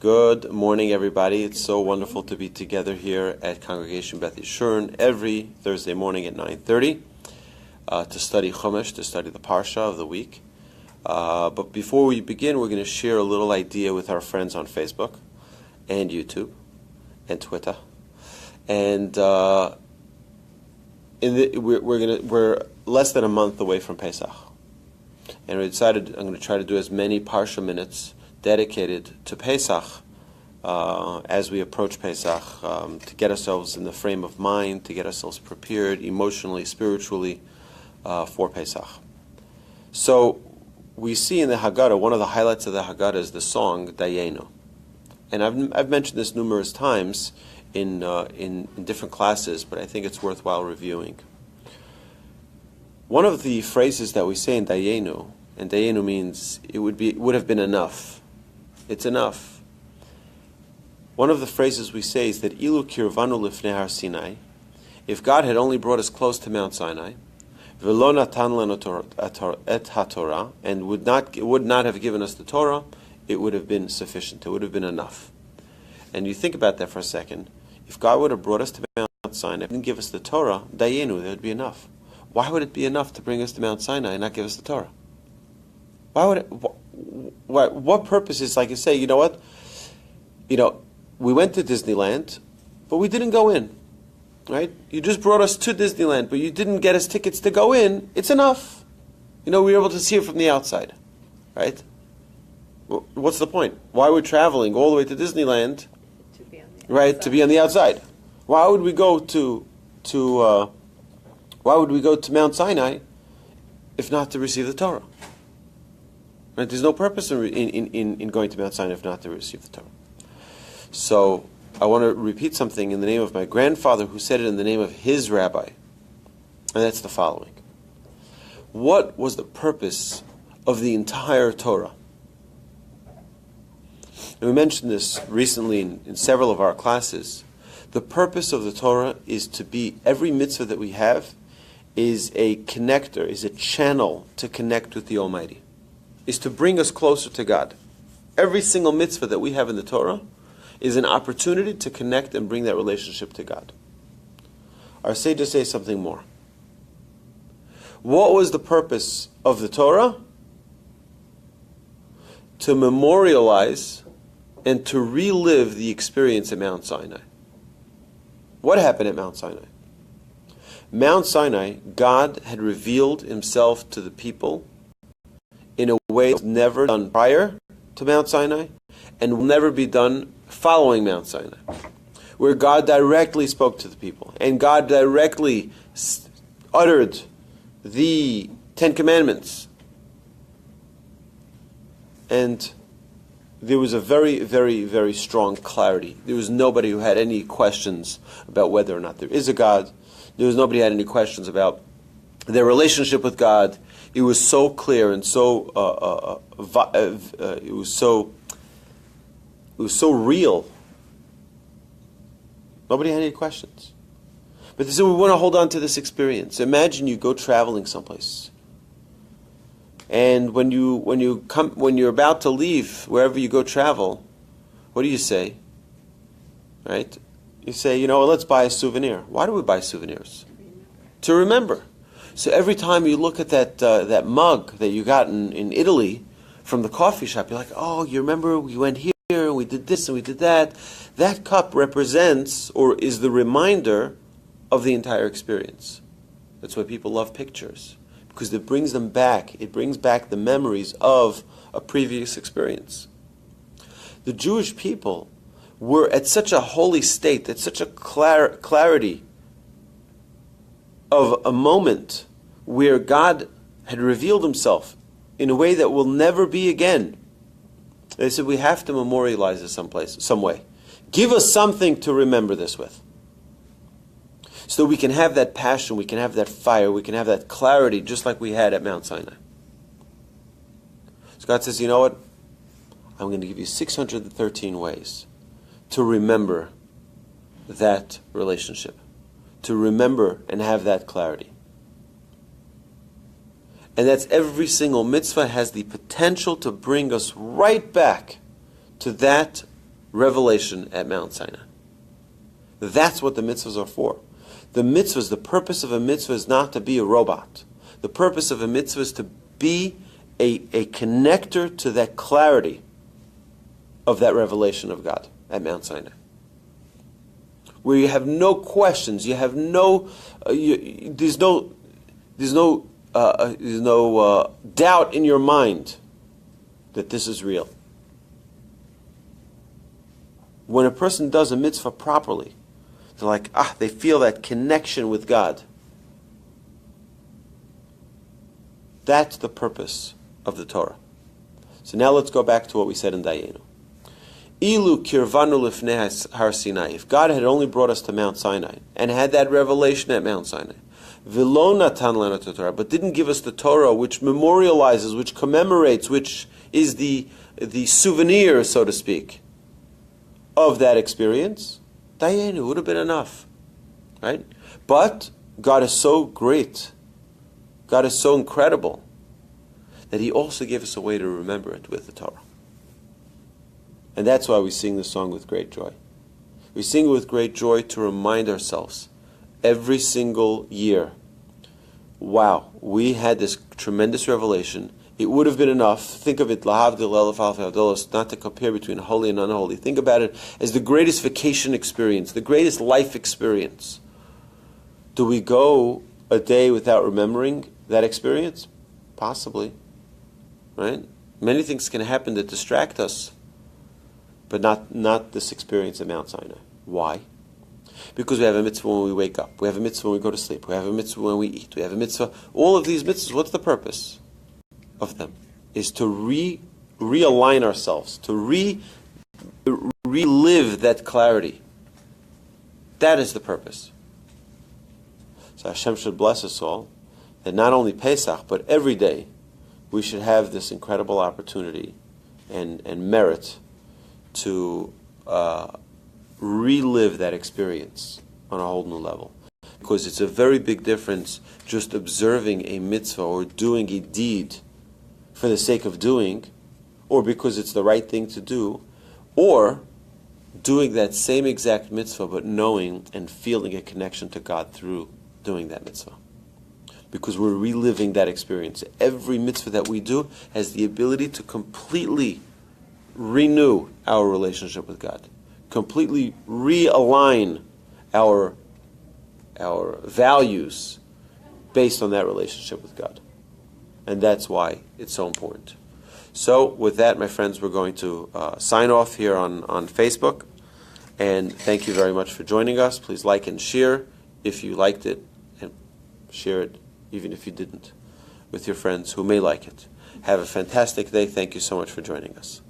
Good morning, everybody. It's so wonderful to be together here at Congregation Beth Yeshurun every Thursday morning at 9:30 to study Chumash, to study the Parsha of the week. But before we begin, we're going to share a little idea with our friends on Facebook and YouTube and Twitter. And we're less than a month away from Pesach, and we decided I'm going to try to do as many Parsha minutes dedicated to Pesach as we approach Pesach, to get ourselves in the frame of mind, to get ourselves prepared emotionally, spiritually for Pesach. So we see in the Haggadah, one of the highlights of the Haggadah is the song DAYEINU, and I've mentioned this numerous times in different classes, but I think it's worthwhile reviewing. One of the phrases that we say in DAYEINU, and DAYEINU means it would have been enough. It's enough. One of the phrases we say is that Ilu kirvanu lifnei har Sinai, if God had only brought us close to Mount Sinai, v'lo natan lanu et haTorah, and would not have given us the Torah, it would have been sufficient. It would have been enough. And you think about that for a second. If God would have brought us to Mount Sinai and didn't give us the Torah, DAYEINU, that would be enough. Why would it be enough to bring us to Mount Sinai and not give us the Torah? Why would it? What purpose is, like you say, you know what? We went to Disneyland, but we didn't go in, right? You just brought us to Disneyland, but you didn't get us tickets to go in. It's enough. We were able to see it from the outside, right? What's the point? Why we're traveling all the way to Disneyland, to be on the outside? Why would we go to Mount Sinai if not to receive the Torah? Right? There's no purpose in going to Mount Sinai if not to receive the Torah. So I want to repeat something in the name of my grandfather, who said it in the name of his rabbi, and that's the following. What was the purpose of the entire Torah? And we mentioned this recently in several of our classes. The purpose of the Torah is to be, every mitzvah that we have is a connector, is a channel to connect with the Almighty, is to bring us closer to God. Every single mitzvah that we have in the Torah is an opportunity to connect and bring that relationship to God. Our sages say something more. What was the purpose of the Torah? To memorialize and to relive the experience at Mount Sinai. What happened at Mount Sinai? Mount Sinai, God had revealed himself to the people in a way that was never done prior to Mount Sinai and will never be done following Mount Sinai, where God directly spoke to the people and God directly uttered the Ten Commandments. And there was a very, very, very strong clarity. There was nobody who had any questions about whether or not there is a God. There was nobody who had any questions about their relationship with God. It was so clear and so it was so real. Nobody had any questions. But they said, we want to hold on to this experience. Imagine you go traveling someplace, and when you're about to leave wherever you go travel, what do you say? Right? You say, let's buy a souvenir. Why do we buy souvenirs? To remember. So every time you look at that mug that you got in Italy from the coffee shop, you're like, oh, you remember we went here and we did this and we did that. That cup represents or is the reminder of the entire experience. That's why people love pictures, because it brings them back. It brings back the memories of a previous experience. The Jewish people were at such a holy state, at such a clarity of a moment where God had revealed himself in a way that will never be again. They said, we have to memorialize this some way. Give us something to remember this with, so that we can have that passion, we can have that fire, we can have that clarity, just like we had at Mount Sinai. So God says, you know what? I'm going to give you 613 ways to remember that relationship, to remember and have that clarity. And that's every single mitzvah has the potential to bring us right back to that revelation at Mount Sinai. That's what the mitzvahs are for. The mitzvahs, the purpose of a mitzvah is not to be a robot. The purpose of a mitzvah is to be a connector to that clarity of that revelation of God at Mount Sinai, where you have no questions, you have no, there's no doubt in your mind that this is real. When a person does a mitzvah properly, they're like, they feel that connection with God. That's the purpose of the Torah. So now let's go back to what we said in DAYEINU. Ilu kirvanu lifnei har Sinai. If God had only brought us to Mount Sinai and had that revelation at Mount Sinai, v'lo natan lanu Torah, but didn't give us the Torah, which memorializes, which commemorates, which is the souvenir, so to speak, of that experience, DAYEINU would have been enough, right? But God is so great, God is so incredible, that He also gave us a way to remember it with the Torah. And that's why we sing the song with great joy. We sing it with great joy to remind ourselves every single year, wow, we had this tremendous revelation. It would have been enough. Think of it, not to compare between holy and unholy. Think about it as the greatest vacation experience, the greatest life experience. Do we go a day without remembering that experience? Possibly. Right? Many things can happen that distract us, but not this experience at Mount Sinai. Why? Because we have a mitzvah when we wake up. We have a mitzvah when we go to sleep. We have a mitzvah when we eat. We have a mitzvah. All of these mitzvahs, what's the purpose of them? Is to realign ourselves, to relive that clarity. That is the purpose. So Hashem should bless us all, that not only Pesach, but every day, we should have this incredible opportunity and merit to relive that experience on a whole new level. Because it's a very big difference just observing a mitzvah or doing a deed for the sake of doing, or because it's the right thing to do, or doing that same exact mitzvah but knowing and feeling a connection to God through doing that mitzvah. Because we're reliving that experience. Every mitzvah that we do has the ability to completely renew our relationship with God, completely realign our values based on that relationship with God. And that's why it's so important. So with that, my friends, we're going to sign off here on Facebook. And thank you very much for joining us. Please like and share if you liked it, and share it even if you didn't with your friends who may like it. Have a fantastic day. Thank you so much for joining us.